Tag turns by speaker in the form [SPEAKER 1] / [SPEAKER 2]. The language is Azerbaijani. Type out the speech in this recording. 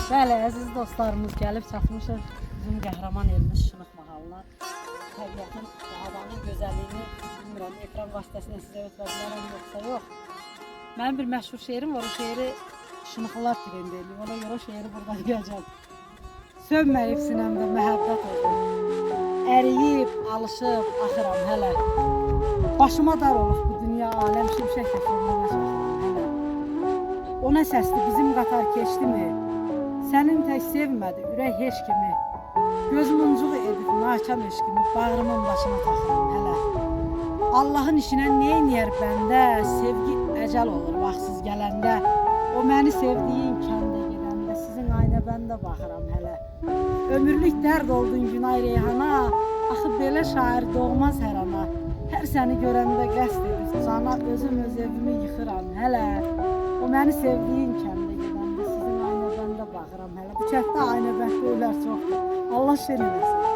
[SPEAKER 1] Bəli, əziz dostlarımız gəlib çatmışıq bizim qəhrəman elimiz Şınıq mahalına. Təbiətin, havanın gözəlliyini bilmirəm, ekran vasitəsilə sizə ötürəbilərəm yoxsa yox. Mənim bir məşhur şeirim var, o şeiri Şınıqlılar trend edir. Ona görə şeiri buradan deyəcəm. Sönməyib sinəmdə məhəbbət oldu. Əriyib, alışıb, axıram hələ. Başıma dar olub bu dünya, aləm şimşək təkrarına çaxıram hələ. O nə səsli, bizim qatar keçdi mi? Sənin tək sevmədi ürək heç kimi. Gözüm uncuq edib nakam eşkimi, bağrımın başına taxıram hələ. Allahın işinə neyniyər bəndə, sevgi əcəl olur vaxtsız gələndə. O məni sevdiyin kəndə gedəndə, sizin aynə bəndə baxıram hələ. Ömürlük dərd oldun Günay Reyhana, axı belə şair doğmaz hər ana. Hər səni görəndə qəsd edib cana, özüm öz evimi yıxıram hələ. O məni sevdiyin kəndə gedəndə, sizin aynə bəndə baxıram hələ. Bu kənddə aynə bəndə ölər çoxdur. Allah şen eləsin.